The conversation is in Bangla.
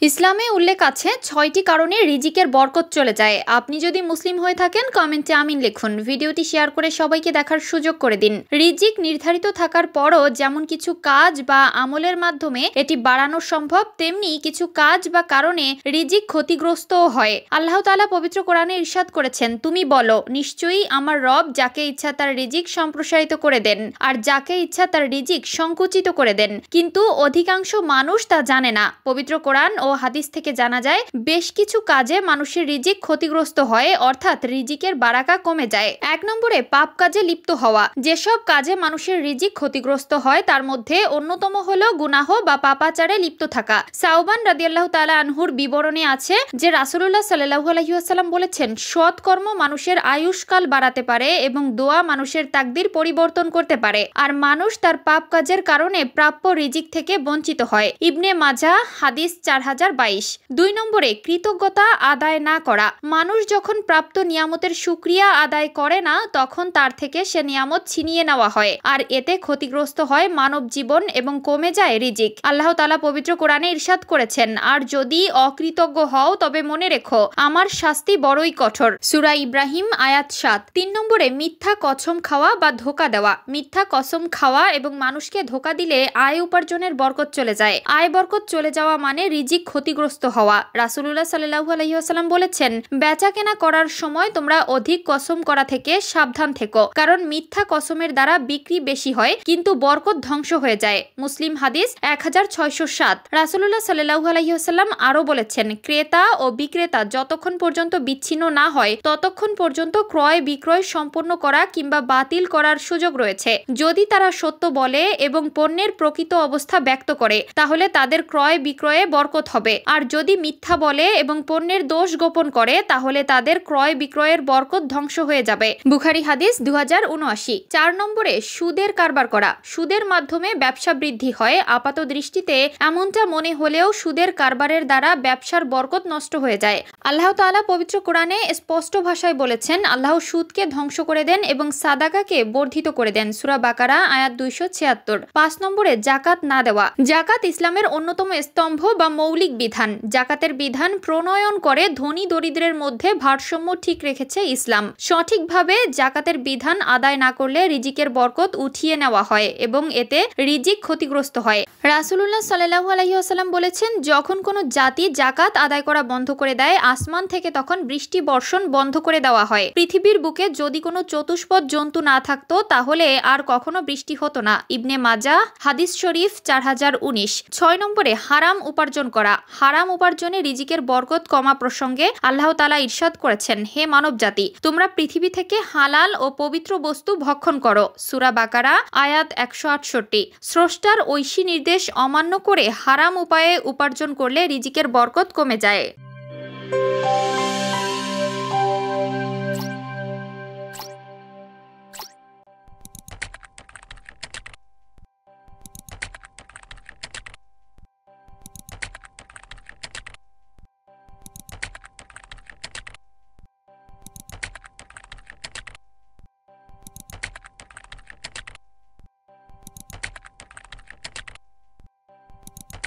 ইসলামে উল্লেখ আছে ৬টি কারণে রিজিকের বরকত চলে যায়। আপনি যদি মুসলিম হয়ে থাকেন কমেন্টে আমিন লিখুন। ভিডিওটি শেয়ার করে সবাইকে দেখার সুযোগ করে দিন। রিজিক নির্ধারিত থাকার পরও যেমন কিছু কাজ বা আমলের মাধ্যমে এটি বাড়ানো সম্ভব, তেমনি কিছু কাজ বা কারণে রিজিক ক্ষতিগ্রস্তও হয়। আল্লাহ তাআলা পবিত্র কোরআনে ইরশাদ করেছেন, তুমি বলো, নিশ্চয়ই আমার রব যাকে ইচ্ছা তার রিজিক সম্প্রসারিত করে দেন আর যাকে ইচ্ছা তার রিজিক সংকুচিত করে দেন, কিন্তু অধিকাংশ মানুষ তা জানে না। পবিত্র কোরআন ও হাদিস থেকে জানা যায় বেশ কিছু কাজে মানুষের রিজিক ক্ষতিগ্রস্ত হয়, অর্থাৎ রিজিকের বারাকা কমে যায়। ১ নম্বরে পাপ কাজে লিপ্ত হওয়া। যেসব কাজে মানুষের রিজিক ক্ষতিগ্রস্ত হয় তার মধ্যে অন্যতম হলো গুনাহ বা পাপাচারে লিপ্ত থাকা। সাওবান রাদিয়াল্লাহু তাআলা আনহুর বিবরণে আছে যে রাসূলুল্লাহ সাল্লাল্লাহু আলাইহি ওয়াসাল্লাম বলেছেন, সৎ কর্ম মানুষের আয়ুষ্কাল বাড়াতে পারে এবং দোয়া মানুষের তাকদির পরিবর্তন করতে পারে, আর মানুষ তার পাপ কাজের কারণে প্রাপ্য রিজিক থেকে বঞ্চিত হয়। ইবনে মাজাহ হাদিস 4022। ২ নম্বরে কৃতজ্ঞতা আদায় না করা। মানুষ যখন প্রাপ্ত নিয়ামতের শুকরিয়া আদায় করে না, তখন তার থেকে সে নিয়ামত ছিনিয়ে নেওয়া হয়, আর এতে ক্ষতিগ্রস্ত হয় মানব জীবন এবং কমে যায় রিজিক। আল্লাহ তাআলা পবিত্র কোরআনে ইরশাদ করেছেন, আর যদি অকৃতজ্ঞ হও তবে মনে রেখো আমার শাস্তি বড়ই কঠোর। সূরা ইব্রাহিম আয়াত ৭। ৩ নম্বরে মিথ্যা কসম খাওয়া বা ধোঁকা দেওয়া। মিথ্যা কসম খাওয়া এবং মানুষকে ধোঁকা দিলে আয় উপার্জনের বরকত চলে যায়। আয় বরকত চলে যাওয়া মানে রিজিক ক্ষতিগ্রস্ত হওয়া। রাসূলুল্লাহ সাল্লাল্লাহু আলাইহি ওয়াসাল্লাম বলেছেন, বেচা কেনা করার সময় তোমরা অধিক কসম করা থেকে সাবধান থেকো, কারণ মিথ্যা কসমের দ্বারা বিক্রি বেশি হয় কিন্তু বরকত ধ্বংস হয়ে যায়। মুসলিম হাদিস 1607। রাসূলুল্লাহ সাল্লাল্লাহু আলাইহি ওয়াসাল্লাম আরো বলেছেন, ক্রেতা ও বিক্রেতা যতক্ষণ পর্যন্ত বিচ্ছিন্ন না হয় ততক্ষণ পর্যন্ত ক্রয় বিক্রয় সম্পন্ন করা কিংবা বাতিল করার সুযোগ রয়েছে। যদি তারা সত্য বলে এবং পণ্যের প্রকৃত অবস্থা ব্যক্ত করে তাহলে তাদের ক্রয় বিক্রয়ে বরকত হবে, আর যদি মিথ্যা বলে এবং পণ্যের দোষ গোপন করে তাহলে তাদের ক্রয় বিক্রয়ের বরকত ধ্বংস হয়ে যাবে। বুখারী হাদিস 2079। ৪ নম্বরে সুদের কারবার করা। সুদের মাধ্যমে ব্যবসা বৃদ্ধি হয়। আপাত দৃষ্টিতে এমনটা মনে হলেও সুদের কারবারের দ্বারা ব্যবসার বরকত নষ্ট হয়ে যায়। আল্লাহ তাআলা পবিত্র কোরআনে স্পষ্ট ভাষায় বলেছেন, আল্লাহ সুদকে ধ্বংস করে দেন এবং সাদাকাকে বর্ধিত করে দেন। সূরা বাকারা আয়াত 276। ৫ নম্বরে জাকাত না দেওয়া। জাকাত ইসলামের অন্যতম স্তম্ভ বা মৌলিক বিধান। জাকাতের বিধান প্রণয়ন করে ধনী দরিদ্রের মধ্যে ভারসাম্য ঠিক রেখেছে ইসলাম। সঠিকভাবে জাকাতের বিধান আদায় না করলে রিজিকের বরকত উঠিয়ে নেওয়া হয় এবং এতে রিজিক ক্ষতিগ্রস্ত হয়। রাসূলুল্লাহ সাল্লাল্লাহু আলাইহি ওয়াসাল্লাম বলেছেন, যখন কোনো জাতি জাকাত আদায় করা বন্ধ করে দেয় আসমান থেকে তখন বৃষ্টি বর্ষণ বন্ধ করে দেওয়া হয়। পৃথিবীর বুকে যদি কোনো চতুষ্পদ জন্তু না থাকতো তাহলে আর কখনো বৃষ্টি হতো না। ইবনে মাজাহ হাদিস শরীফ 4019। ৬ নম্বরে হারাম উপার্জন করা। হারাম উপার্জনে রিজিকের বরকত কমা প্রসঙ্গে আল্লাহ তাআলা ইরশাদ করেছেন, হে মানব জাতি, তোমরা পৃথিবী থেকে হালাল ও পবিত্র বস্তু ভক্ষণ করো। সূরা বাকারা আয়াত 168। স্রষ্টার ঐশী নির্দেশ অমান্য করে হারাম উপায়ে উপার্জন করলে রিজিকের বরকত কমে যায়।